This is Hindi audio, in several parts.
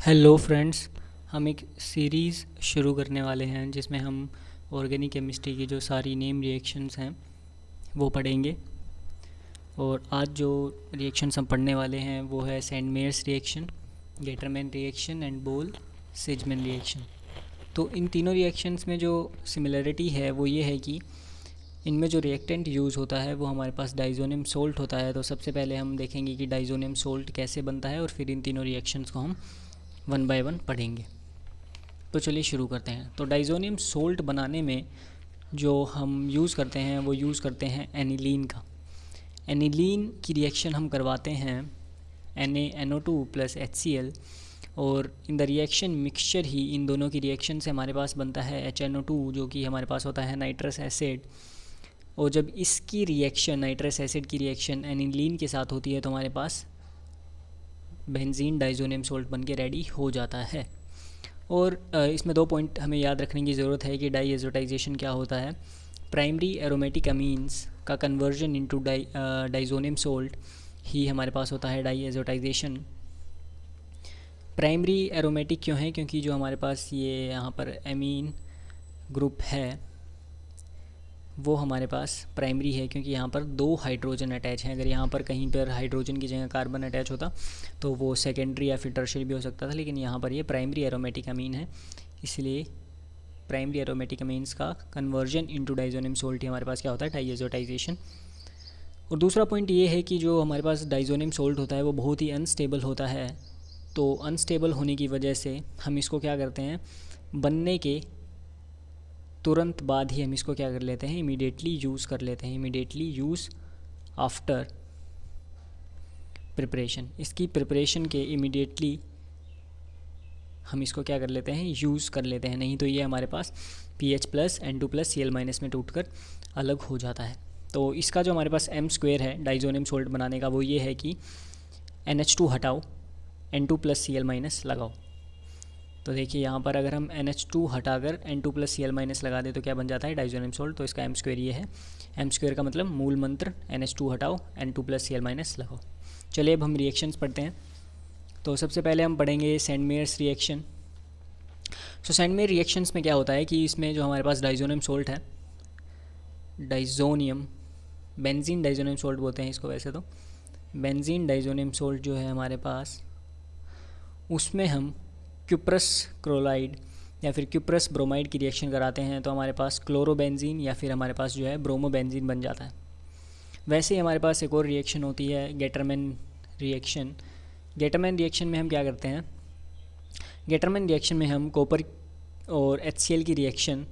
हेलो फ्रेंड्स, हम एक सीरीज़ शुरू करने वाले हैं जिसमें हम ऑर्गेनिक केमिस्ट्री की जो सारी नेम रिएक्शंस हैं वो पढ़ेंगे। और आज जो रिएक्शंस हम पढ़ने वाले हैं वो है Sandmeyer's reaction, Gattermann reaction and Balz Schiemann reaction. तो इन तीनों रिएक्शंस में जो सिमिलरिटी है वो ये है कि इनमें जो रिएक्टेंट यूज़ होता है वो हमारे पास डाइज़ोनियम सोल्ट होता है। तो सबसे पहले हम देखेंगे कि डाइज़ोनियम सोल्ट कैसे बनता है और फिर इन तीनों रिएक्शंस को हम वन बाय वन पढ़ेंगे। तो चलिए शुरू करते हैं। तो डाइज़ोनियम सोल्ट बनाने में जो हम यूज़ करते हैं वो यूज़ करते हैं एनिलीन का। एनिलीन की रिएक्शन हम करवाते हैं NaNO2 + HCl, और इन द रिएक्शन मिक्सचर ही इन दोनों की रिएक्शन से हमारे पास बनता है HNO2 जो कि हमारे पास होता है नाइट्रस एसिड। और जब इसकी रिएक्शन नाइट्रस एसिड की रिएक्शन एनिलीन के साथ होती है तो हमारे पास बेंजीन डाइज़ोनियम सोल्ट बन के रेडी हो जाता है। और इसमें दो पॉइंट हमें याद रखने की ज़रूरत है कि डाईएज़ोटाइजेशन क्या होता है। प्राइमरी एरोमेटिक अमीन्स का कन्वर्जन इनटू डाइज़ोनियम सोल्ट ही हमारे पास होता है डाईएज़ोटाइजेशन। प्राइमरी एरोमेटिक क्यों है? क्योंकि जो हमारे पास ये यहाँ पर एमीन ग्रुप है वो हमारे पास प्राइमरी है क्योंकि यहाँ पर दो हाइड्रोजन अटैच हैं। अगर यहाँ पर कहीं पर हाइड्रोजन की जगह कार्बन अटैच होता तो वो सेकेंडरी या फिर टर्शियरी भी हो सकता था, लेकिन यहाँ पर ये प्राइमरी एरोमेटिक अमीन है, इसलिए प्राइमरी एरोमेटिक अमीन्स का कन्वर्जन इनटू डाइज़ोनियम सोल्ट ही हमारे पास क्या होता है, डाईएज़ोटाइजेशन। और दूसरा पॉइंट ये है कि जो हमारे पास डाइज़ोनियम सोल्ट होता है वो बहुत ही अनस्टेबल होता है। तो अनस्टेबल होने की वजह से हम इसको क्या करते हैं, बनने के तुरंत बाद ही हम इसको क्या कर लेते हैं, इमीडिएटली यूज़ कर लेते हैं। इमीडिएटली यूज़ आफ्टर प्रिपरेशन, इसकी प्रिपरेशन के इमीडिएटली हम इसको क्या कर लेते हैं, यूज़ कर लेते हैं। नहीं तो ये हमारे पास PH+ N2+ Cl- में टूटकर अलग हो जाता है। तो इसका जो हमारे पास m² है डाइज़ोनियम सोल्ट बनाने का वो ये है कि NH2 हटाओ, N2+ Cl- लगाओ। तो देखिए यहाँ पर अगर हम NH2 हटाकर N2+ Cl- लगा दें तो क्या बन जाता है, डाइज़ोनियम सोल्ट। तो इसका m² ये है। m² का मतलब मूल मंत्र NH2 हटाओ, N2+ Cl- लगाओ। चलिए अब हम रिएक्शंस पढ़ते हैं। तो सबसे पहले हम पढ़ेंगे Sandmeyer's reaction. So Sandmeyer reactions में क्या होता है कि इसमें जो हमारे पास डाइज़ोनियम सोल्ट है, डाइज़ोनियम बेंजीन डाइज़ोनियम सोल्ट बोलते हैं इसको वैसे तो, बेंजीन डाइज़ोनियम सोल्ट जो है हमारे पास, उसमें हम क्यूप्रस क्लोराइड या फिर क्यूप्रस ब्रोमाइड की रिएक्शन कराते हैं तो हमारे पास क्लोरोबेंजीन या फिर हमारे पास जो है ब्रोमोबेंजीन बन जाता है। वैसे ही हमारे पास एक और रिएक्शन होती है गेटरमैन रिएक्शन। गेटरमैन रिएक्शन में हम क्या करते हैं, गेटरमैन रिएक्शन में हम कॉपर और HCl की रिएक्शन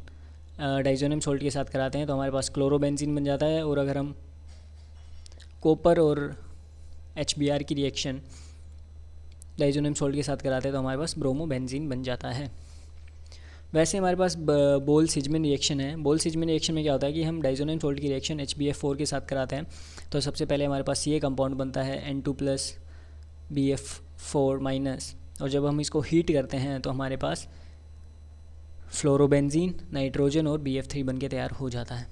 डाइज़ोनियम सोल्ट के साथ कराते हैं तो हमारे पास क्लोरोबेंजीन बन जाता है। और अगर हम कॉपर और HBr की रिएक्शन डाइज़ोनियम सोल्ट के साथ कराते हैं तो हमारे पास ब्रोमोबेंजीन बन जाता है। वैसे हमारे पास बोल सिजमैन रिएक्शन है। बोल सिजमैन रिएक्शन में क्या होता है कि हम डाइज़ोनियम सोल्ट की रिएक्शन HBF4 के साथ कराते हैं तो सबसे पहले हमारे पास ये कंपाउंड बनता है N2+ BF4-, और जब हम इसको हीट करते हैं तो हमारे पास फ्लोरोबेंजीन, नाइट्रोजन और BF3 बन के तैयार हो जाता है।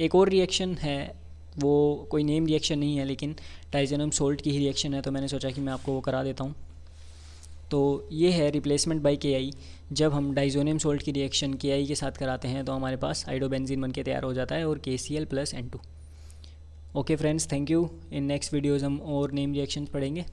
एक और रिएक्शन है, वो कोई नेम रिएक्शन नहीं है लेकिन डाइज़ोनियम सोल्ट की ही रिएक्शन है, तो मैंने सोचा कि मैं आपको वो करा देता हूँ। तो ये है रिप्लेसमेंट बाय Ki। जब हम डाइज़ोनियम सोल्ट की रिएक्शन Ki के साथ कराते हैं तो हमारे पास आइडोबेंजीन बन के तैयार हो जाता है और KCl + N2। Okay friends, thank you. In next videos हम और नेम रिएक्शंस पढ़ेंगे।